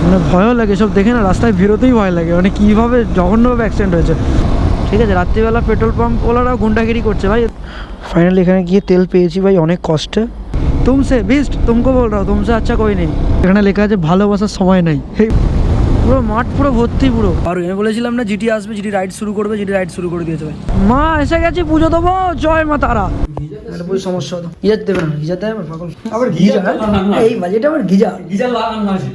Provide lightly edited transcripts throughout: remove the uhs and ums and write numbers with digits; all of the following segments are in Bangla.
মানে ভয়ও লাগে সব দেখে না, রাস্তায় বেরোতেই ভয় লাগে, মানে কীভাবে জঘন্যভাবে অ্যাক্সিডেন্ট হয়েছে। ঠিক আছে, রাত্রিবেলা পেট্রোল পাম্প ওলারাও গুন্ডাগিরি করছে ভাই। ফাইনালি এখানে গিয়ে তেল পেয়েছি ভাই, অনেক কষ্টে। তুমসে বিস্ট তুমকো বল রাও, তুমসে আচ্ছা কই নেই। এখানে লেখা আছে ভালোবাসার সময় নাই। পুরো মাঠ পুরো ভর্তি পুরো। আর আমি বলেছিলাম না জিটি আসবে, জিটি রাইড শুরু করবে, জিটি রাইড শুরু করে দিয়েছে ভাই। মা এসে গেছি, পুজো দেবো, জয় মা তারা। এটা পুরো সমস্যা হতো, গিজার দেবে না, গিজার দেবে পাগল, আবার গিজার এই বাজেটে আবার গিজার লাগানো আছে।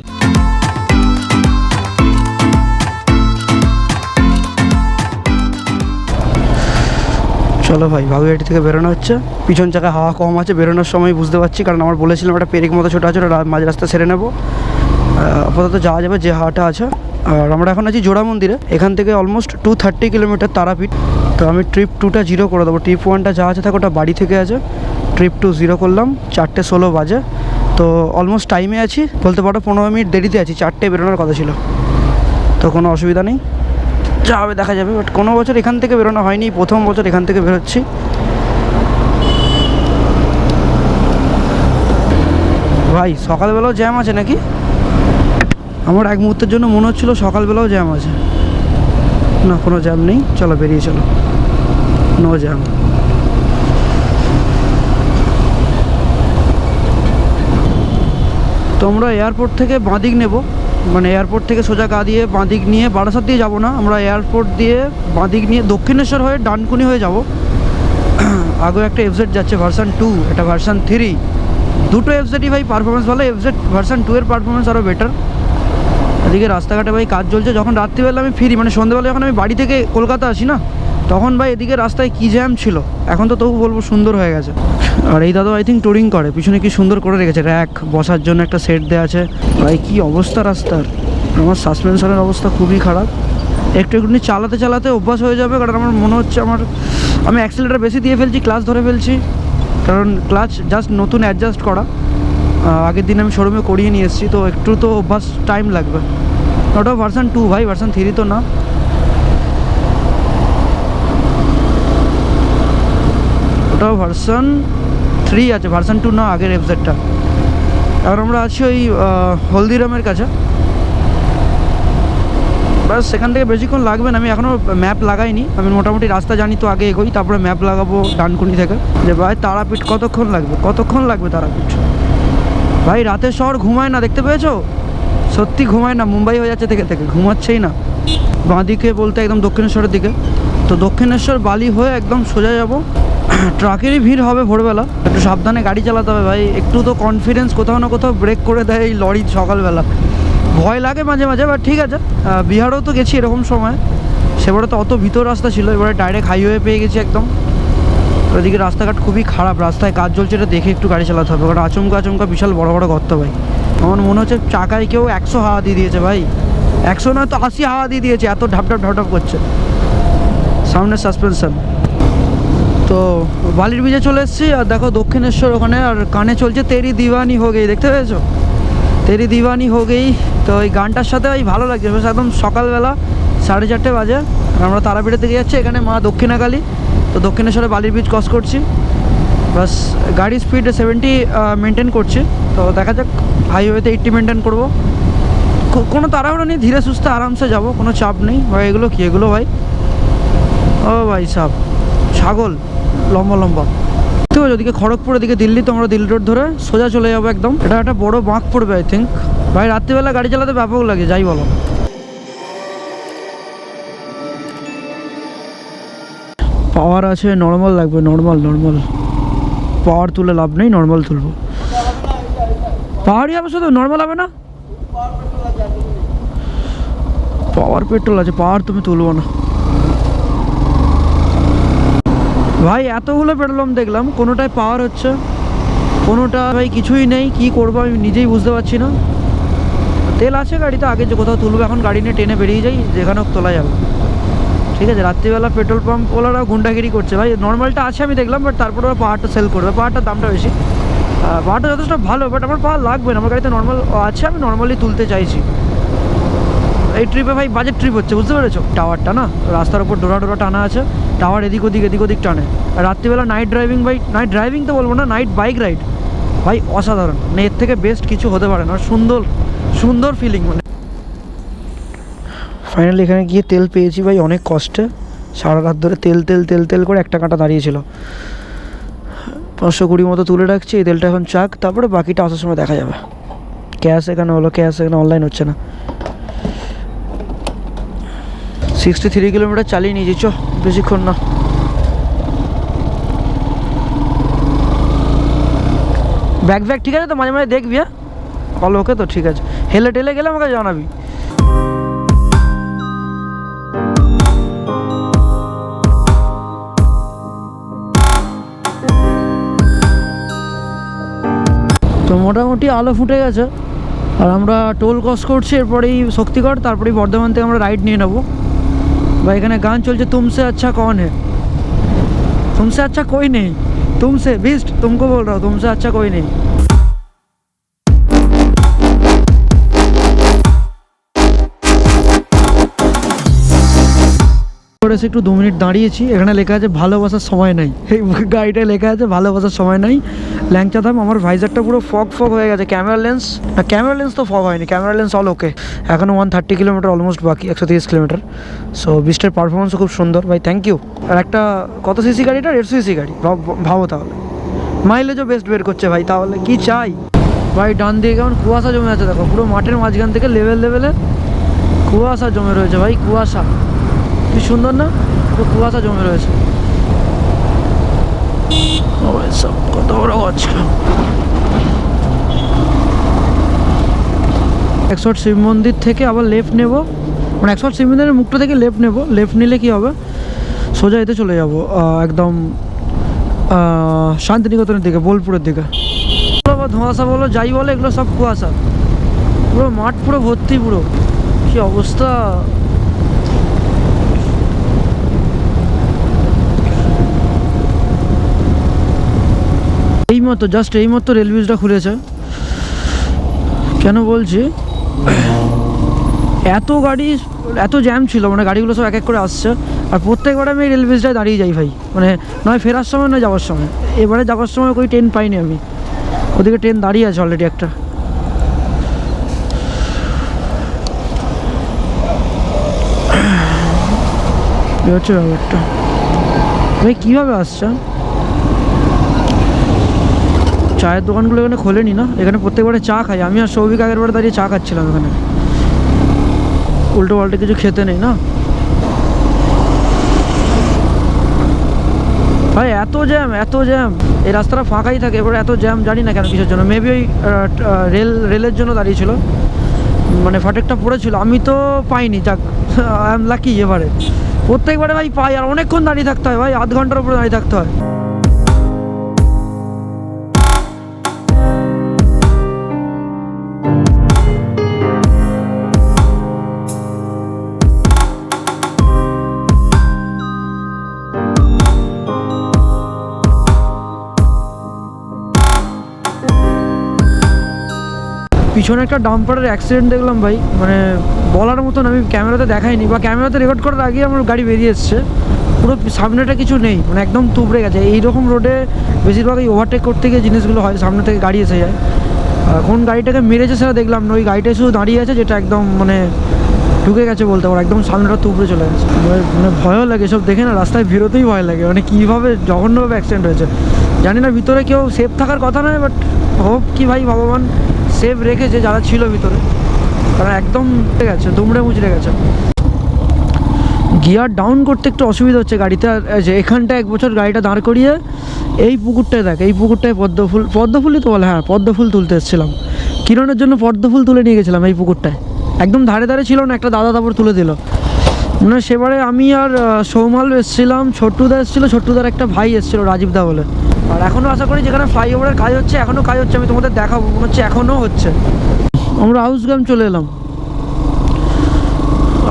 চলো ভাই, বাগুইহাটি থেকে বেরোনো হচ্ছে। পিছন চাকায় হাওয়া কম আছে, বেরোনোর সময় বুঝতে পারছি, কারণ আমার বলেছিলাম একটা পেরেক মতো ছোটো আছে, ওটা মাঝ রাস্তা সেরে নেবো। আপাতত যাওয়া যাবে যে হাওয়াটা আছে। আর আমরা এখন আছি জোড়া মন্দিরে, এখান থেকে অলমোস্ট 230 কিলোমিটার তারাপীঠ। তো আমি ট্রিপ 2টা 0 করে দেবো। ট্রিপ 1টা যা আছে থাকে ওটা বাড়ি থেকে আছে, ট্রিপ 2 0 করলাম। 4:16 বাজে, তো অলমোস্ট টাইমে আছি, বলতে পারো 15 মিনিট দেরিতে আছি। 4টে বেরোনোর কথা ছিল, তো কোনো অসুবিধা নেই, যা হবে দেখা যাবে। বাট কোনো বছর এখান থেকে বেরোনো হয়নি, প্রথম বছর এখান থেকে বেরোচ্ছি। ভাই সকালবেলাও জ্যাম আছে নাকি? আমার এক মুহূর্তের জন্য মনে হচ্ছিল সকালবেলাও জ্যাম আছে। না, কোনো জ্যাম নেই, চলো বেরিয়ে চলো, নো জ্যাম। তো আমরা এয়ারপোর্ট থেকে বাঁদিক নেব, মানে এয়ারপোর্ট থেকে সোজা গা দিয়ে বাঁদিক নিয়ে বারাসাত দিয়ে যাবো না, আমরা এয়ারপোর্ট দিয়ে বাঁদিক নিয়ে দক্ষিণেশ্বর হয়ে ডানকুনি হয়ে যাব। আগে একটা এফজেড যাচ্ছে ভার্সন 2, এটা ভার্সন 3, দুটো এফজেডই ভাই পারফরমেন্স ভালো। এফজেড ভার্সন 2 এর পারফরমেন্স আরও বেটার। এদিকে রাস্তাঘাটে ভাই কাজ চলছে, যখন রাত্রিবেলা আমি ফিরি, মানে সন্ধ্যেবেলা যখন আমি বাড়ি থেকে কলকাতা আসি না, তখন ভাই এদিকে রাস্তায় কী জ্যাম ছিল, এখন তো তবু বলবো সুন্দর হয়ে গেছে। আর এই দাদা আই থিঙ্ক টুরিং করে, পিছনে কি সুন্দর করে রেখেছে, র্যাক বসার জন্য একটা সেট দেওয়া আছে। ভাই কী অবস্থা রাস্তার, আমার সাসপেনশনের অবস্থা খুবই খারাপ। একটুখানি চালাতে চালাতে অভ্যাস হয়ে যাবে, কারণ আমার মনে হচ্ছে আমি অ্যাক্সিলারেটার বেশি দিয়ে ফেলছি, ক্লাচ ধরে ফেলছি, কারণ ক্লাচ জাস্ট নতুন অ্যাডজাস্ট করা, আগের দিন আমি শোরুমে করিয়ে নিয়ে এসেছি, তো একটু তো অভ্যাস টাইম লাগবে। ওটাও ভার্সন 2 ভাই, ভার্সন 3 তো না। ওটাও ভার্সন 3 আছে, ভার্সন 2 না আগের এফজেডটা। আর আমরা আছি ওই হলদিরামের কাছে, বাস সেখান থেকে বেশিক্ষণ লাগবে না। আমি এখনও ম্যাপ লাগাইনি, আমি মোটামুটি রাস্তা জানি, তো আগে এগোই, তারপরে ম্যাপ লাগাবো ডানকুনি থেকে, যে ভাই তারাপীঠ কতক্ষণ লাগবে তারাপীঠ। ভাই রাতের শহর ঘুমায় না, দেখতে পেয়েছো? সত্যি ঘুমায় না, মুম্বাই হয়ে যাচ্ছে থেকে থেকে, ঘুমাচ্ছেই না। বাঁদিকে বলতে একদম দক্ষিণেশ্বরের দিকে, তো দক্ষিণেশ্বর বালি হয়ে একদম সোজা যাব। ট্রাকেরই ভিড় হবে ভোরবেলা, একটু সাবধানে গাড়ি চালাতে হবে ভাই। একটু তো কনফিডেন্স কোথাও না কোথাও ব্রেক করে দেয় এই লরি সকালবেলা, ভয় লাগে মাঝে মাঝে। বাট ঠিক আছে, বিহারেও তো গেছি এরকম সময়, সেবারে তো অত ভিতর রাস্তা ছিল, এবারে ডাইরেক্ট হাইওয়ে পেয়ে গেছি একদম। ওইদিকে রাস্তাঘাট খুবই খারাপ, রাস্তায় কাজ চলছে, এটা দেখে একটু গাড়ি চালাতে হবে, কারণ আচমকা বিশাল বড় বড় গর্ত ভাই। আমার মনে হচ্ছে চাকায় কেউ 100 হাওয়া দিয়ে দিয়েছে ভাই, 100 নয় তো 80 হাওয়া দিয়ে দিয়েছে, এত ঢাপ করছে সামনের সাসপেনশন। তো বালির ব্রিজে চলে এসেছি, আর দেখো দক্ষিণেশ্বর ওখানে, আর কানে চলছে তেরি দিওয়ানি হো গেই, দেখতে পেয়েছো? তেরি দিওয়ানি হো গেই। তো এই গানটার সাথে ভাই ভালো লাগছে, বেশ একদম সকালবেলা 4:30 বাজে, আর আমরা তারাপীঠের দিকে যাচ্ছি। এখানে মা দক্ষিণাকালী, তো দক্ষিণেশ্বরে বালির ব্রিজ ক্রস করছি, বাস গাড়ির স্পিড 70 মেনটেন করছি। তো দেখা যাক, হাইওয়েতে 80 মেনটেন করবো, কোনো তাড়াহুড়ো নেই, ধীরে সুস্থে আরামসে যাব, কোনো চাপ নেই ভাই। এগুলো কি, এগুলো ভাই, ও ভাই সাব ছাগল লম্বা। তো ওদিকে খড়গপুর, ওদিকে দিল্লি, তো আমরা দিল্লি রোড ধরে সোজা চলে যাবো একদম। এটা একটা বড় বাঁক পড়বে আই থিঙ্ক। ভাই রাত্রিবেলা গাড়ি চালাতে ব্যাপক লাগে, যাই বলো। পাওয়ার আছে, নর্মাল লাগবে, নর্মাল পাওয়ার তুলে লাভ নেই, নর্মাল তুলবো। পাওয়ারই হবে শুধু, নর্মাল হবে না? পাওয়ার পেট্রোল আছে, পাওয়ার তুমি তুলবো না ভাই। এতগুলো পেট্রোল দেখলাম, কোনোটায় পাওয়ার হচ্ছে, কোনোটা ভাই কিছুই নেই। কি করবো আমি নিজেই বুঝতে পারছি না। তেল আছে গাড়িতে, আগে যে কোথাও তুলবো, এখন গাড়ি নিয়ে ট্রেনে বেরিয়ে যাই, যেখানে তোলা যাবে। ঠিক আছে, রাত্রিবেলা পেট্রোল পাম্প ওলারাও গুন্ডাগিরি করছে ভাই। নর্মালটা আছে আমি দেখলাম, বাট তারপরে ওরা পাওয়ারটা সেল করবে, পাওয়ারটার দামটা বেশি। পাওয়ারটা যথেষ্ট ভালো, বাট আমার পাওয়ার লাগবে না, আমার গাড়িতে নর্মাল আছে, আমি নর্মালি তুলতে চাইছি। এই ট্রিপে ভাই বাজেট ট্রিপ হচ্ছে, বুঝতে পেরেছো? টাওয়ারটা না রাস্তার উপর ডোরা টানা আছে, টাওয়ার এদিক ওদিক টানে। আর রাত্রিবেলা নাইট ড্রাইভিং ভাই, নাইট ড্রাইভিং তো বলবো না, নাইট বাইক রাইড ভাই অসাধারণ, মানে এর থেকে বেস্ট কিছু হতে পারে না। সুন্দর ফিলিং। মানে ফাইনালি এখানে গিয়ে তেল পেয়েছি ভাই, অনেক কষ্টে। সারা রাত ধরে তেল তেল তেল তেল করে একটা কাঁটা দাঁড়িয়েছিল। 520 মতো তুলে রাখছি, এই তেলটা এখন চাক, তারপরে বাকিটা আসার সময় দেখা যাবে। ক্যাশ এখানে হলো, ক্যাশ এখানে অনলাইন হচ্ছে না। 63 কিলোমিটার চালিয়ে নিয়েছি, চ বেশিক্ষণ না। ব্যাগ ঠিক আছে তো? মাঝে মাঝে দেখবি, হ্যাঁ ভালো, ওকে তো ঠিক আছে। হেলে টেলে গেলে আমাকে জানাবি। তো মোটামুটি আলো ফুটে গেছে, আর আমরা টোল ক্রস করছি, এরপরেই শক্তিগড়, তারপরেই বর্ধমান থেকে আমরা রাইড নিয়ে নেবো। বা এখানে গান চলছে, তুমসে আচ্ছা কौन है, तुमसे अच्छा कोई नहीं, तुमसे बीस्ट तुमको बोल रहा हूँ, तुमसे अच्छा कोई नहीं। একটু 2 মিনিট দাঁড়িয়েছি, এখানে লেখা আছে ভালোবাসার সময় নাই। এই গাড়িটায় লেখা আছে ভালোবাসার সময় নাই, ল্যাংচা দাম। আমার ভাইজারটা পুরো ফগ হয়ে গেছে। ক্যামেরা লেন্স তো ফগ হয়নি, ক্যামেরা লেন্স অল ওকে। এখনও 130 কিলোমিটার অলমোস্ট বাকি, 130 কিলোমিটার। সো বিস্টের পারফরমেন্সও খুব সুন্দর ভাই, থ্যাংক ইউ। আর একটা কত সিসি গাড়িটা? 150 সিসি গাড়ি, ভাবো তাহলে মাইলেজও বেস্ট বের করছে ভাই, তাহলে কি চাই ভাই। ডান দিকে কেমন কুয়াশা জমে আছে দেখো, পুরো মাঠের মাঝখান থেকে লেভেলে কুয়াশা জমে রয়েছে ভাই, কুয়াশা। কি সুন্দর না, পুরো কুয়াশা জমে রয়েছে। সব কত বড় গাছ। 108 শিব মন্দির থেকে আবার লেফট নেব, মানে 108 শিব মন্দিরের মুখটা থেকে লেফট নেব। লেফট নিলে কি হবে, সোজা এতে চলে যাব একদম শান্তিনিকেতনের দিকে, বোলপুরের দিকে। ধোঁয়াশা বলো যাই বলো, এগুলো সব কুয়াশা। পুরো মাঠ পুরো ভর্তি, পুরো কি অবস্থা। এইমাত্র রেল ব্রিজটা খুলেছে। কেন বলছি, এত গাড়ি, এত জ্যাম ছিল, মানে গাড়িগুলো সব এক এক করে আসছে। আর প্রত্যেকবার আমি রেল ব্রিজটায় দাঁড়িয়ে যাই ভাই, মানে নয় ফেরার সময় নয় যাওয়ার সময়। এবারে যাওয়ার সময় কোনো ট্রেন পাইনি আমি, ওদিকে ট্রেন দাঁড়িয়ে আছে অলরেডি একটা। হচ্ছে ব্যাপারটা ভাই, কীভাবে আসছে। চায়ের দোকানগুলো এখানে খোলেনি না, এখানে প্রত্যেকবারে চা খাই আমি আর সৌভিক, আগের বারে দাঁড়িয়ে চা খাচ্ছিলাম এখানে। উল্টো পাল্টে কিছু খেতে নেই না ভাই। এত জ্যাম, এই রাস্তাটা ফাঁকাই থাকে, এবারে এত জ্যাম জানি না কেন, কিসের জন্য। মেবি ওই রেলের জন্য দাঁড়িয়েছিল, মানে ফাটেকটা পড়েছিল, আমি তো পাইনি। যাক, আই এম লাকি। এবারে প্রত্যেকবারে ভাই পাই, আর অনেকক্ষণ দাঁড়িয়ে থাকতে হয় ভাই, আধ ঘন্টার উপরে দাঁড়িয়ে থাকতে হয়। পিছনে একটা ডাম্পারের অ্যাক্সিডেন্ট দেখলাম ভাই, মানে বলার মতন। আমি ক্যামেরাতে দেখাইনি, বা ক্যামেরাতে রেকর্ড করার আগে আমার গাড়ি বেরিয়ে এসছে। পুরো সামনেটা কিছু নেই, মানে একদম তুবড়ে গেছে। এইরকম রোডে বেশিরভাগ এই ওভারটেক করতে গিয়ে জিনিসগুলো হয়, সামনে থেকে গাড়ি এসে যায়। কোন গাড়িটাকে মেরেছে সেটা দেখলাম না, ওই গাড়িটাই শুধু দাঁড়িয়ে আছে, যেটা একদম মানে ঢুকে গেছে বলতে পারো, একদম সামনেটা তুবড়ে চলে গেছে। মানে ভয়ও লাগে সব দেখে না, রাস্তায় বেরোতেই ভয় লাগে। মানে কীভাবে জঘন্যভাবে অ্যাক্সিডেন্ট হয়েছে জানি না। ভিতরে কেউ সেফ থাকার কথা নয়, বাট হোপ কি ভাই ভগবান সেফ রেখেছে যারা ছিল ভিতরে, তারা একদম গেছে, দুমড়ে মুচড়ে গেছে। গিয়ার ডাউন করতে একটু অসুবিধা হচ্ছে গাড়িতে। যে এখানটা 1 বছর গাড়িটা দাঁড় করিয়ে এই পুকুরটায় দেখ, এই পুকুরটায় পদ্মফুলই তো বলে, হ্যাঁ পদ্মফুল তুলতে এসেছিলাম। কিরণের জন্য পদ্মফুল তুলে নিয়ে গেছিলাম এই পুকুরটায়, একদম ধারে ছিল না, একটা দাদা তারপর তুলে দিল। মানে সেবারে আমি আর সৌমাল এসেছিলাম, ছোট্টুদা এসেছিলো, ছোট্টুদার একটা ভাই এসেছিলো রাজীবদা বলে। আর এখনও আশা করি যেখানে ফ্লাইওভারের কাজ হচ্ছে, এখনও কাজ হচ্ছে, আমি তোমাদের দেখাবো, মনে হচ্ছে এখনও হচ্ছে। আমরা আউসগ্রাম চলে এলাম।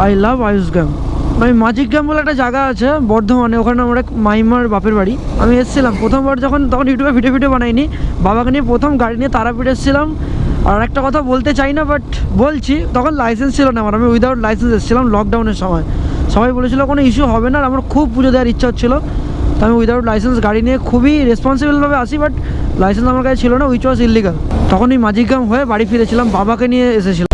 I love Ausgram. আমি মাঝিগ্রাম বলে একটা জায়গা আছে বর্ধমানে, ওখানে আমার এক মাইমার বাপের বাড়ি। আমি এসেছিলাম প্রথমবার যখন, তখন ইউটিউবে ভিডিও বানাইনি, বাবাকে নিয়ে প্রথম গাড়ি নিয়ে তারাপীঠ এসেছিলাম। আর একটা কথা বলতে চাই না, বাট বলছি, তখন লাইসেন্স ছিল না আমার, আমি উইদাউট লাইসেন্স এসেছিলাম লকডাউনের সময়। সবাই বলেছিল কোনো ইস্যু হবে না, আর আমার খুব পুজো দেওয়ার ইচ্ছা হচ্ছিলো, তো আমি উইদাউট লাইসেন্স গাড়ি নিয়ে খুবই রেসপন্সিবলভাবে আসি, বাট লাইসেন্স আমার কাছে ছিল না, উইচ ওয়াজ ইলিগাল। তখন এই মাঝিগ্রাম হয়ে বাড়ি ফিরেছিলাম, বাবাকে নিয়ে এসেছিলাম।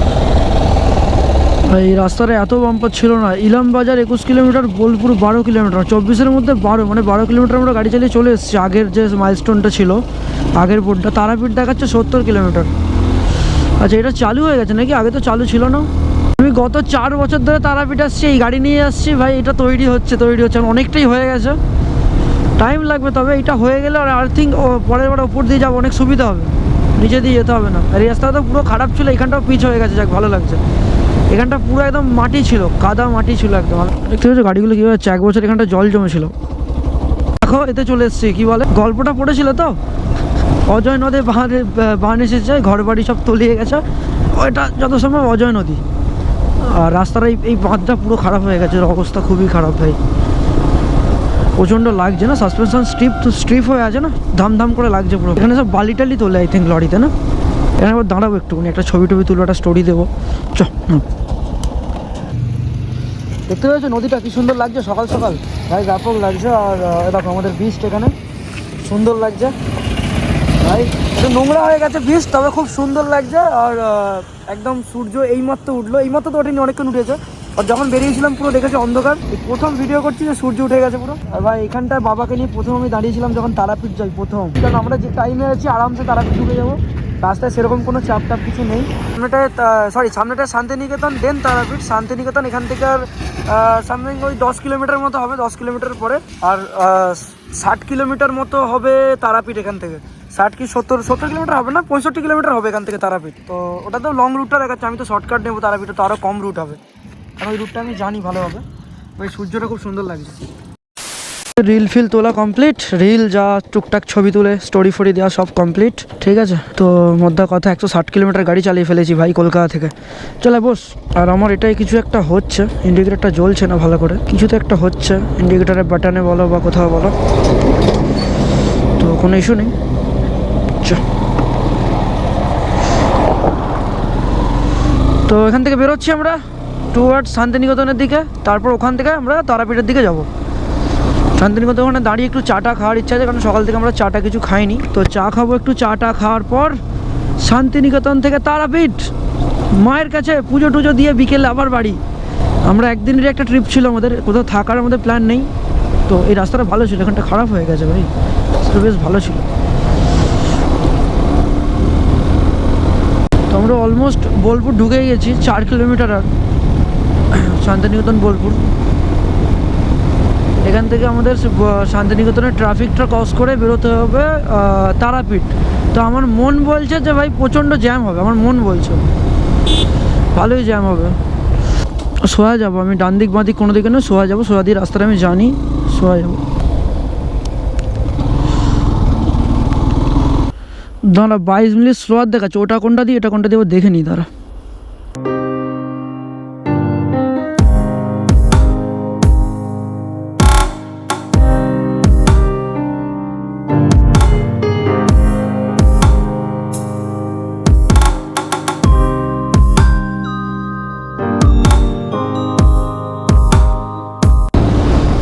এই রাস্তাটা এত বাম্পার ছিল না। ইলামবাজার 21 কিলোমিটার, বোলপুর 12 কিলোমিটার, 24-এর মধ্যে 12, মানে 12 কিলোমিটার আমরা গাড়ি চালিয়ে চলে এসেছি। আগের যে মাইলস্টোনটা ছিল, আগের বোর্ডটা, তারাপীঠ দেখাচ্ছে 70 কিলোমিটার। আচ্ছা, এটা চালু হয়ে গেছে নাকি? আগে তো চালু ছিল না। আমি গত 4 বছর ধরে তারাপীঠ আসছি, এই গাড়ি নিয়ে আসছি ভাই। এটা তৈরি হচ্ছে অনেকটাই হয়ে গেছে, টাইম লাগবে। তবে এটা হয়ে গেলে আর থিঙ্ক পরের বার ওপর দিয়ে যাবো, অনেক সুবিধা হবে, নিচে দিয়ে যেতে হবে না। আর এই রাস্তাটা তো পুরো খারাপ ছিল, এখানটাও পিচ হয়ে গেছে, যাক ভালো লাগছে। এখানটা পুরো একদম মাটি ছিল, কাদা মাটি ছিল একদম। দেখতে পাচ্ছ গাড়িগুলো কীভাবে হচ্ছে। 1 বছর এখানটা জল জমেছিল। দেখো এতে চলে এসেছি, কী বলে, গল্পটা পড়েছিল তো, অজয় নদী বান এসেছে, ঘর বাড়ি সব তলিয়ে গেছে, ওইটা যত সম্ভব অজয় নদী। আর রাস্তার এই বাঁধটা পুরো খারাপ হয়ে গেছে, অবস্থা খুবই খারাপ ভাই। প্রচণ্ড লাগছে না, সাসপেনশন স্ট্রিপ হয়ে আছে না, ধাম করে লাগছে পুরো। এখানে সব বালি টালি তোলে আই থিঙ্ক লরিতে না। এখানে আবার দাঁড়াবো একটুখানি, একটা ছবি তুলবো, একটা স্টোরি দেবো। চ, দেখতে পাচ্ছ নদীটা কি সুন্দর লাগছে সকাল সকাল ভাই, ব্যাপক লাগছে। আর দেখো আমাদের বিচটা এখানে সুন্দর লাগছে ভাই, একটু নোংরা হয়ে গেছে বিচ, তবে খুব সুন্দর লাগছে। আর একদম সূর্য এইমাত্র উঠলো, এইমাত্র তো ওঠেনি, অনেকক্ষণ উঠেছে। আর যখন বেরিয়েছিলাম পুরো দেখেছি অন্ধকার। প্রথম ভিডিও করছি যে সূর্য উঠে গেছে পুরো। আর ভাই এখানটায় বাবাকে নিয়ে প্রথম আমি দাঁড়িয়েছিলাম যখন তারাপীঠ যাই প্রথম, কারণ আমরা যে টাইমে আছি আরামসে তারাপীঠ ঢুকে যাবো, রাস্তায় সেরকম কোনো চাপ কিছু নেই। সামনেটায় শান্তিনিকেতন, দেন তারাপীঠ। শান্তিনিকেতন এখান থেকে আর সামথিং ওই 10 কিলোমিটার মতো হবে, 10 কিলোমিটার পরে। আর 60 কিলোমিটার মতো হবে তারাপীঠ এখান থেকে। 60 কি 70 কিলোমিটার হবে না, 65 কিলোমিটার হবে এখান থেকে তারাপীঠ। তো ওটা তো লং রুটটা দেখাচ্ছে, আমি তো শর্টকাট নেবো, তারাপীঠে তো আরও কম রুট হবে, কারণ ওই রুটটা আমি জানি ভালোভাবে। ওই সূর্যটা খুব সুন্দর লাগছে। রিল ফিল তোলা কমপ্লিট, রিল যা টুকটাক ছবি তুলে স্টোরি ফোরি দেওয়া সব কমপ্লিট, ঠিক আছে। তো মধ্যে কথা 160 কিলোমিটার গাড়ি চালিয়ে ফেলেছি ভাই কলকাতা থেকে। চলে বস। আর আমার এটাই কিছু একটা হচ্ছে, ইন্ডিকেটারটা জ্বলছে না ভালো করে, কিছু তো একটা হচ্ছে ইন্ডিকেটারের বাটনে বলো বা কোথাও বলো, তো কোনো ইস্যু নেই। তো এখান থেকে বেরোচ্ছি আমরা টুয়ার্ডস শান্তিনিকেতনের দিকে, তারপর ওখান থেকে আমরা তারাপীঠের দিকে যাব। শান্তিনিকেতন ওখানে দাঁড়িয়ে একটু চাটা খাওয়ার ইচ্ছা আছে, কারণ সকাল থেকে আমরা চাটা কিছু খাইনি, তো চা খাবো একটু। চাটা খাওয়ার পর শান্তিনিকেতন থেকে তারাপীঠ, মায়ের কাছে পুজো টুজো দিয়ে বিকেলে আবার বাড়ি। আমরা একদিনেরই একটা ট্রিপ ছিল আমাদের, কোথাও থাকার আমাদের প্ল্যান নেই। তো এই রাস্তাটা ভালো ছিল, এখানটা খারাপ হয়ে গেছে ভাই, সেটা বেশ ভালো ছিল। তো আমরা অলমোস্ট বোলপুর ঢুকে গেছি, 4 কিলোমিটার আর শান্তিনিকেতন বোলপুর। এখান থেকে আমাদের শান্তিনিকেতনের ট্রাফিকটা ক্রস করে বেরোতে হবে তারাপীঠ। তো আমার মন বলছে যে ভাই প্রচণ্ড জ্যাম হবে, আমার মন বলছে ভালোই জ্যাম হবে। সোয়া যাবো আমি, ডান দিক বাঁ দিক কোনো দিকে না, সোয়া যাবো, সোয়া দিয়ে রাস্তাটা আমি জানি, সোয়া যাবো। দাঁড়া 22 মিনিট স্লোয়ার দেখাচ্ছে, ওটা কোনটা দিয়ে এটা কোনটা দিয়ে দেখে নিই তারা।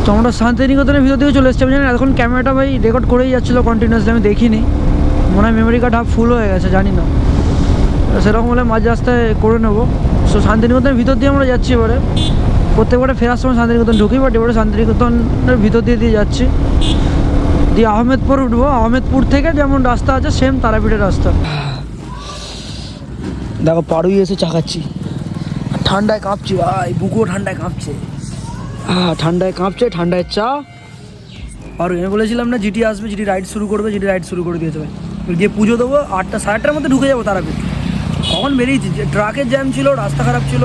তো আমরা শান্তিনিকেতনের ভিতর দিকে চলে এসেছি। আমি জানি এখন ক্যামেরাটা ভাই রেকর্ড করেই যাচ্ছিলো কন্টিনিউয়াসলি, আমি দেখিনি, মনে হয় মেমোরি কার্ড হাফ ফুল হয়ে গেছে, জানি না। সেরকম হলে মাঝ রাস্তায় করে নেবো। সো শান্তিনিকেতনের ভিতর দিয়ে আমরা যাচ্ছি এবারে, প্রত্যেকবারে ফেরার সময় শান্তিনিকেতন ঢুকি, বাট এবারে শান্তিনিকেতনের ভিতর দিয়ে যাচ্ছি, দিয়ে আহমেদপুর উঠবো। আহমেদপুর থেকে যেমন রাস্তা আছে সেম তারাপীঠের রাস্তা। দেখো পাড়ুই এসে চা খাচ্ছি, ঠান্ডায় কাঁপছি ভাই, বুকুও ঠান্ডায় কাঁপছে, ঠান্ডায় কাঁপছে, ঠান্ডায় চা। আর আমি বলেছিলাম না জিটি আসবে, জিটি রাইড শুরু করবে, জিটি রাইড শুরু করে দিয়েছে ভাই। গিয়ে পুজো দেবো, 8টা 8:30টার মধ্যে ঢুকে যাবো তারাপীঠ। কখন বেরিয়েছি, ট্রাকের জ্যাম ছিল, রাস্তা খারাপ ছিল,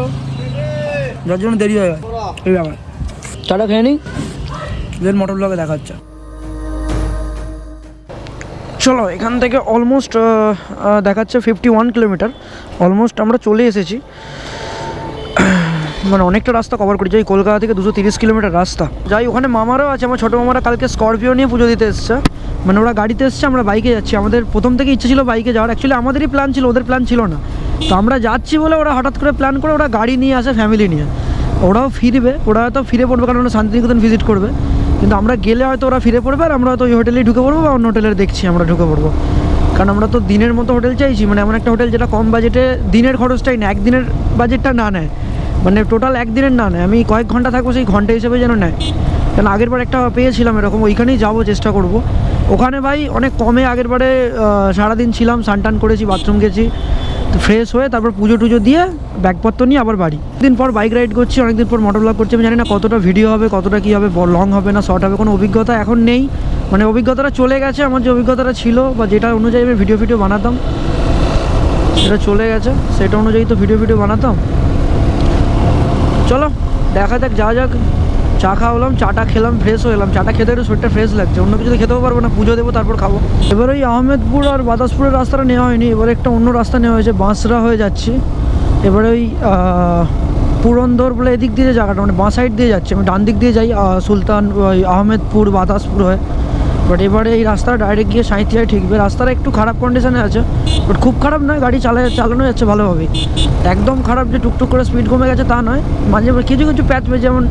যার জন্য দেরি হয়ে গেছে। এই ব্যাপার, চাটা খেয়ে নিই, দেন মোটর ব্লগে দেখা হচ্ছে। চলো এখান থেকে অলমোস্ট দেখাচ্ছে 51 কিলোমিটার, অলমোস্ট আমরা চলে এসেছি। মানে অনেকটা রাস্তা কভার করি, যাই কলকাতা থেকে 230 কিলোমিটার রাস্তা যাই। ওখানে মামারাও আছে, আমার ছোটো মামারা কালকে স্করপিও নিয়ে পুজো দিতে এসছে, মানে ওরা গাড়িতে এসছে, আমরা বাইকে যাচ্ছি। আমাদের প্রথম থেকে ইচ্ছে ছিল বাইকে যাওয়ার, অ্যাকচুয়ালি আমাদেরই প্ল্যান ছিল, ওদের প্ল্যান ছিল না। তো আমরা যাচ্ছি বলে ওরা হঠাৎ করে প্ল্যান করে, ওরা গাড়ি নিয়ে আসে ফ্যামিলি নিয়ে। ওরাও ফিরবে, ওরা হয়তো ফিরে পড়বে, কারণ ওরা শান্তিনিকেতন ভিজিট করবে, কিন্তু আমরা গেলে হয়তো ওরা ফিরে পড়বে, আর আমরা হয়তো ওই হোটেলেই ঢুকে পড়বো, বা অন্য হোটেলের দেখছি আমরা ঢুকে পড়বো। কারণ আমরা তো দিনের মতো হোটেল চাইছি, মানে এমন একটা হোটেল যেটা কম বাজেটে দিনের খরচটাই না, একদিনের বাজেটটা না নেয়, মানে টোটাল একদিনের না নেয়, আমি কয়েক ঘন্টা থাকবো সেই ঘন্টা হিসেবে যেন নেয়। কারণ আগের বার একটা পেয়েছিলাম এরকম, ওইখানেই যাবো, চেষ্টা করব। ওখানে ভাই অনেক কমে আগের বারে সারাদিন ছিলাম, স্নান গেছি, বাথরুম গেছি, তো ফ্রেশ হয়ে তারপর পুজো টুজো দিয়ে ব্যাগপত্র নিয়ে আবার বাড়ি। দিন পর বাইক রাইড করছি, অনেকদিন পর মোটর ব্লগ করছি। আমি জানি না কতটা ভিডিও হবে, কতটা কী হবে, লং হবে না শর্ট হবে, কোনো অভিজ্ঞতা এখন নেই। মানে অভিজ্ঞতাটা চলে গেছে, আমার যে অভিজ্ঞতাটা ছিল বা যেটা অনুযায়ী আমি ভিডিও বানাতাম সেটা চলে গেছে, সেটা অনুযায়ী তো ভিডিও বানাতাম। চলো দেখা যাক, যাওয়া যাক। চা খাওয়ালাম, চাটা খেলাম, ফ্রেশ হয়ে এলাম। চাটা খেতে একটু শরীরটা ফ্রেশ লাগছে, অন্য কিছু তো খেতেও পারবো না, পুজো দেবো তারপর খাবো। এবার ওই আহমেদপুর আর বাতাসপুরের রাস্তাটা নেওয়া হয়নি, এবার একটা অন্য রাস্তা নেওয়া হয়েছে, বাঁশরা হয়ে যাচ্ছি। এবারে ওই পুরন্দর বলে এদিক দিয়ে যে জায়গাটা, মানে বাঁ সাইড দিয়ে যাচ্ছে, আমি ডান দিক দিয়ে যাই সুলতান ওই আহমেদপুর বাতাসপুর হয়ে। বাট এবারে এই রাস্তাটা ডাইরেক্ট গিয়ে সাঁইথিয়ায় ঠিকবে। রাস্তাটা একটু খারাপ কন্ডিশনে আছে, বাট খুব খারাপ নয়, গাড়ি চালানো যাচ্ছে ভালোভাবেই। একদম খারাপ যে টুকটুক করে স্পিড কমে গেছে তা নয়, মাঝে কিছু কিছু প্যাচ,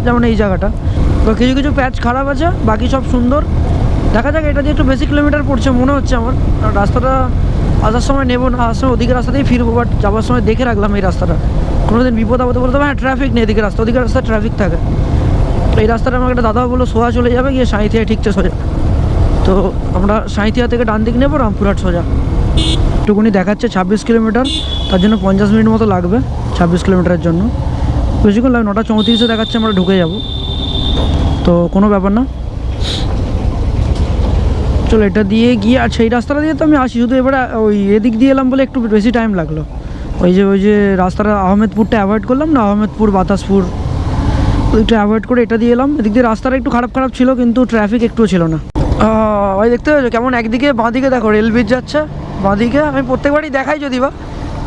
যেমন এই জায়গাটা, তো কিছু কিছু প্যাচ খারাপ আছে, বাকি সব সুন্দর। দেখা যাক, এটা দিয়ে একটু বেশি কিলোমিটার পড়ছে মনে হচ্ছে আমার। রাস্তাটা আসার সময় নেবো না, আসার সময় ওদিকে রাস্তাতেই ফিরবো, বাট যাওয়ার সময় দেখে রাখলাম এই রাস্তাটা, কোনোদিন বিপদ আপদে বলতে হবে। হ্যাঁ, ট্রাফিক নেই এদিকে রাস্তা, ওদিকে রাস্তায় ট্রাফিক থাকে। এই রাস্তাটা আমাকে একটা দাদা বললো সোজা চলে যাবে, গিয়ে সাঁইথিয়ায় ঠিকছে সোজা। তো আমরা সাঁইথিয়া থেকে ডান দিক নেবো, রামপুরহাট সোজা। একটুকুনি দেখাচ্ছে 26 কিলোমিটার, তার জন্য 50 মিনিট মতো লাগবে 26 কিলোমিটারের জন্য। বেশিক্ষণ লাগবে, 9:34 দেখাচ্ছে, আমরা ঢুকে যাব, তো কোনো ব্যাপার না। চলো এটা দিয়ে গিয়ে, আর সেই রাস্তাটা দিয়ে তো আমি আসি, শুধু এবারে ওই এদিক দিয়ে এলাম বলে একটু বেশি টাইম লাগলো। ওই যে রাস্তাটা আহমেদপুরটা অ্যাভয়েড করলাম না, আহমেদপুর বাতাসপুর ওইটা অ্যাভয়েড করে এটা দিয়ে এলাম। এদিক দিয়ে রাস্তাটা একটু খারাপ ছিল, কিন্তু ট্রাফিক একটুও ছিল না। ভাই দেখতে পাচ্ছ কেমন একদিকে বাঁদিকে দেখো রেল ব্রিজ যাচ্ছে, বাঁদিকে আমি প্রত্যেকবারই দেখাই, যদি বা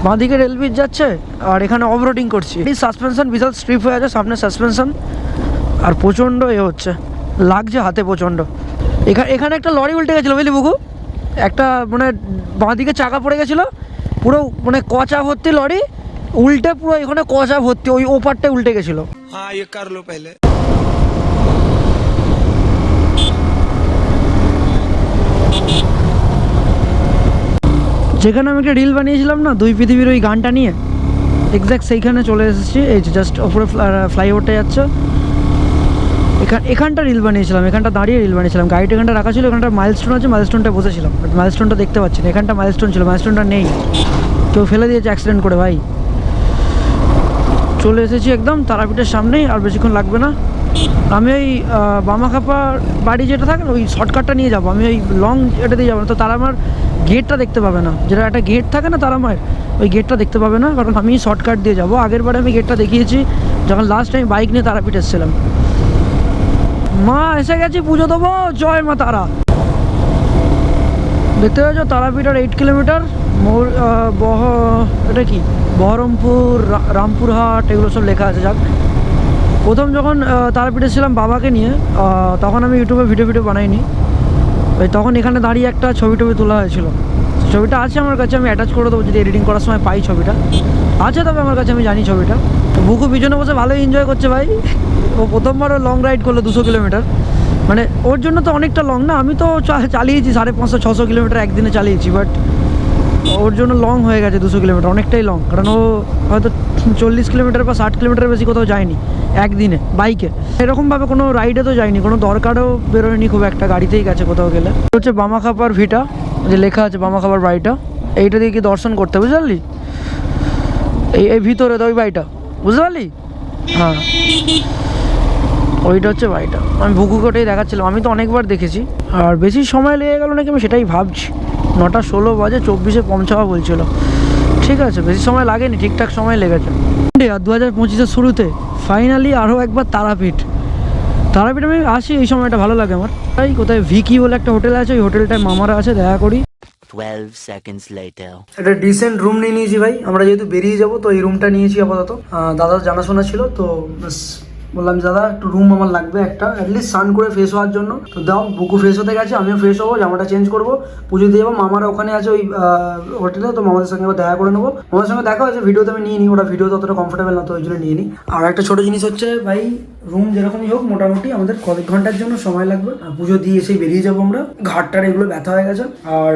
বাঁদিকে রেল ব্রিজ যাচ্ছে, আর এখানে অফরোডিং করছি। এই সাসপেনশন বিশাল স্ট্রিপ হয়ে আছে, সামনে সাসপেনশন, আর প্রচণ্ড হচ্ছে, লাগছে হাতে প্রচণ্ড। এখানে একটা লরি উল্টে গেছিলো বুঝলি বুকু, একটা মানে বাঁদিকে চাকা পড়ে গেছিলো, পুরো মানে কচা ভর্তি লরি, উল্টে পুরো এখানে কচা ভর্তি, ওই ওপারটায় উল্টে গেছিলো। হ্যাঁ, ये कर लो पहले। যেখানে আমি একটা রিল বানিয়েছিলাম না, দুই পৃথিবীর ওই গানটা নিয়ে, এক্স্যাক্ট সেইখানে চলে এসেছি। এই যে জাস্ট ওপরে ফ্লাইওভারটা যাচ্ছে, এখানটা রিল বানিয়েছিলাম, এখানটা দাঁড়িয়ে রিল বানিয়েছিলাম। গাড়িটা এখানটা রাখা ছিল, এখানটা মাইলস্টোন আছে, মাইলস্টোনটা বসেছিলাম, বাট মাইলস্টোনটা দেখতে পাচ্ছি না। এখানটা মাইলস্টোন ছিল, মাইলস্টোনটা নেই, কেউ ফেলে দিয়েছে অ্যাক্সিডেন্ট করে। ভাই চলে এসেছি একদম তারাপীঠের সামনেই, আর বেশিক্ষণ লাগবে না। আমি ওই বামাখাপার বাড়ি যেটা থাকে না, ওই শর্টকাটটা নিয়ে যাবো। আমি ওই লং এটা দিয়ে যাবো না, তো তারা আমার গেটটা দেখতে পাবে না, যেটা একটা গেট থাকে না তারা মায়ের, ওই গেটটা দেখতে পাবে না, কারণ আমি শর্টকাট দিয়ে যাবো। আগের বারে আমি গেটটা দেখিয়েছি যখন লাস্ট টাইম বাইক নিয়ে তারাপীঠ এসেছিলাম। মা এসে গেছি, পুজো দেবো, জয় মা তারা। দেখতে পাচ্ছ তারাপীঠ আর 8 কিলোমিটার। এটা কি বহরমপুর, রামপুরহাট, এগুলো সব লেখা আছে। যাক, প্রথম যখন তারাপীঠে ছিলাম বাবাকে নিয়ে, তখন আমি ইউটিউবে ভিডিও বানাইনি, ওই তখন এখানে দাঁড়িয়ে একটা ছবি তোলা হয়েছিল। ছবিটা আছে আমার কাছে, আমি অ্যাটাচ করে দেবো যদি এডিটিং করার সময় পাই। ছবিটা আছে তবে আমার কাছে, আমি জানি ছবিটা। বুকু পিছনে বসে ভালোই এনজয় করছে ভাই। ও প্রথমবারও লং রাইড করলো 200 কিলোমিটার, মানে ওর জন্য তো অনেকটা লং না। আমি তো চালিয়েছি 550-600 কিলোমিটার একদিনে চালিয়েছি, বাট ওর জন্য লং হয়ে গেছে 200 কিলোমিটার, অনেকটাই লং। কারণ ও হয়তো 40 কিলোমিটার বা 60 কিলোমিটার বেশি কোথাও যায়নি একদিনে বাইকে। এরকমভাবে কোনো রাইডে তো যায়নি, কোনো দরকারও বেরোয়নি খুব একটা, গাড়িতেই গেছে কোথাও গেলে। হচ্ছে বামাখাপার ভিটা, যে লেখা আছে বামাখাপার বাড়িটা, এইটা দিয়ে কি দর্শন করতে, বুঝতে পারলি? এই ভিতরে তো ওই বাড়িটা, বুঝতে পারলি? হ্যাঁ, ওইটা হচ্ছে বাড়িটা। আমি বুকুকোটেই দেখাচ্ছিলাম, আমি তো অনেকবার দেখেছি। আর বেশি সময় লেগে গেল নাকি আমি সেটাই ভাবছি। 9:16 বাজে, 24-এ পৌঁছাওয়া বলছিল। ঠিক আছে, বেশি সময় লাগেনি, ঠিকঠাক সময় লেগেছে। আর 2025-এর শুরুতে ফাইনালি আরও একবার তারাপীঠ আমি আসি, এই সময়টা ভালো লাগে আমার। তাই কোথায় ভিকি বলে একটা হোটেল আছে, ওই হোটেলটায় মামারা আছে, দেখা করি। 12 seconds later. একটা ডিসেন্ট রুম নিয়ে নিয়েছি ভাই, আমরা যেহেতু বেরিয়ে যাবো তো এই রুমটা নিয়েছি আপাতত। দাদার জানাশোনা ছিল, তো বললাম দাদা একটু রুম আমার লাগবে একটা, অ্যাটলিস্ট স্নান করে ফ্রেশ হওয়ার জন্য। তো দাও, বুকু ফ্রেশ হতে গেছে, আমিও ফ্রেশ হবো, জামাটা চেঞ্জ করবো, পুজো দিয়ে যাবো। মামারা ওখানে আছে ওই হোটেলে, তো মামাদের সঙ্গে আবার দেখা করে নেবো। মামাদের সঙ্গে দেখা হয়েছে, ভিডিওতে আমি নিয়ে নিই, ওটা ভিডিওতে অতটা কমফোর্টেবল না, তো ওই জন্য নিয়ে নিই। আর একটা ছোটো জিনিস হচ্ছে ভাই, রুম যেরকমই হোক মোটামুটি আমাদের কয়েক ঘন্টার জন্য সময় লাগবে। পুজো দিয়ে এসেই বেরিয়ে যাবো আমরা, ঘাটটার এগুলো ব্যথা হয়ে গেছে। আর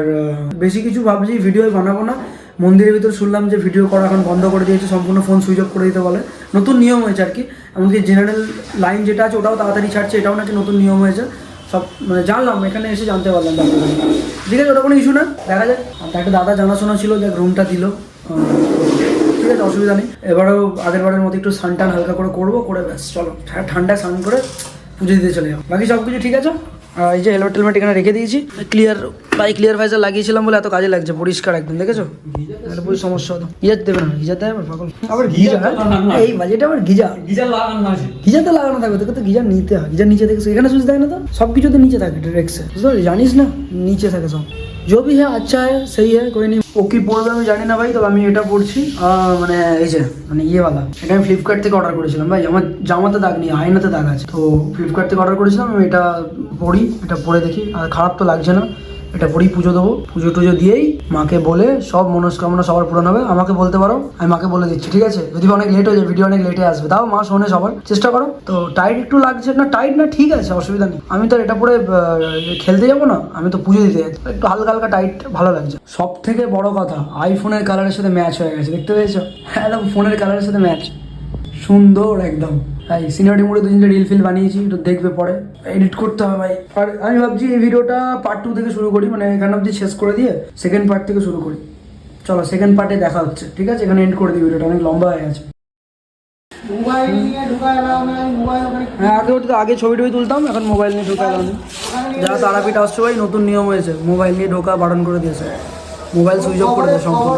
বেশি কিছু ভাবছি ভিডিও বানাবো না, মন্দিরের ভিতর শুনলাম যে ভিডিও করা এখন বন্ধ করে দিয়েছে, সম্পূর্ণ ফোন সুইচ অফ করে দিতে বলে। নতুন নিয়ম হয়েছে আর কি, এমনকি জেনারেল লাইন যেটা আছে ওটাও তাড়াতাড়ি ছাড়ছে, এটাও নাকি নতুন নিয়ম হয়েছে। সব মানে জানলাম, এখানে এসে জানতে পারলাম। ঠিক আছে, ওটা কোনো ইস্যু না, দেখা যাক। আর একটা দাদা জানাশোনা ছিল যে রুমটা দিল, ঠিক আছে, অসুবিধা নেই। এবারেও আগের বারের মতো একটু স্নান টান হালকা করে করবো, করে ব্যাস চলো ঠান্ডায় স্নান করে পুজো দিতে চলে যাবো। বাকি সব কিছু ঠিক আছে। আর এই যে হেলমেট টেলমেট এখানে রেখে দিয়েছি, ক্লিয়ার ভাই, ক্লিয়ার ভাইজার লাগিয়েছিলাম বলে এত কাজে লাগছে, পরিষ্কার একদম, দেখেছো? তাহলে পুরো সমস্যা হতো। গিজার দেবে না, গিজার দেবে পাগল, আবার গিজার, এই বাজেটে আবার গিজার লাগানো আছে, গিজার তো লাগানো থাকবে, তোকে তো গিজার নিতে হয়। গিজার নিচে দেখেছো, এখানে সুইচ দেয় না তো, সব কিছুতে নিচে থাকে ড্রেক্সে, বুঝতে পারলি? জানিস না, নিচে থাকে সব। जो भी है अच्छा है, सही है, कोई नहीं। ও কি পড়বে আমি জানি না ভাই, তবে আমি এটা পড়ছি, মানে এই যে মানে ইয়েওয়ালা, এটা আমি ফ্লিপকার্ট থেকে অর্ডার করেছিলাম ভাই। আমার জামাতে দাগ নেই, আয়নাতে দাগ আছে, তো ফ্লিপকার্ট থেকে অর্ডার করেছিলাম। আমি এটা পড়ি, এটা পরে দেখি, আর খারাপ তো লাগছে না। এটা পরেই পুজো দেবো, পুজো টুজো দিয়েই মাকে বলে সব মনস্কামনা সবার পূরণ হবে। আমাকে বলতে পারো, আমি মাকে বলে দিচ্ছি, ঠিক আছে? যদি অনেক লেট হয়ে যায়, ভিডিও অনেক লেটে আসবে, তাও মা শোনে সবার, চেষ্টা করো। তো টাইট একটু লাগছে না, টাইট না, ঠিক আছে, অসুবিধা নেই। আমি তো আর এটা পরে খেলতে যাবো না, আমি তো পুজো দিতে যাচ্ছি, একটু হালকা হালকা টাইট ভালো লাগছে। সব থেকে বড় কথা, আইফোনের কালারের সাথে ম্যাচ হয়ে গেছে, দেখতে পেয়েছো? হ্যাঁ, একদম ফোনের কালারের সাথে ম্যাচ, সুন্দর একদম। ভাই সিনেমাটিক মোডে 2-3টে রিল ফিল বানিয়েছি, তো দেখবে পরে, এডিট করতে হবে ভাই। আর আমি ভাবছি এই ভিডিওটা পার্ট 2 থেকে শুরু করি, মানে এখানে অবধি শেষ করে দিয়ে সেকেন্ড পার্ট থেকে শুরু করি। চলো সেকেন্ড পার্টে দেখা হচ্ছে, ঠিক আছে? এখানে এন্ড করে দিই, ভিডিওটা অনেক লম্বা হয়ে গেছে। হ্যাঁ, আগে ছবি টবি তুলতাম, এখন মোবাইল নিয়ে ঢোকা এলাম। যারা তারাপীঠ আসছো ভাই, নতুন নিয়ম হয়েছে, মোবাইল নিয়ে ঢোকা বারণ করে দিয়েছে, মোবাইল সুইচ অফ করে দেয় সম্পূর্ণ।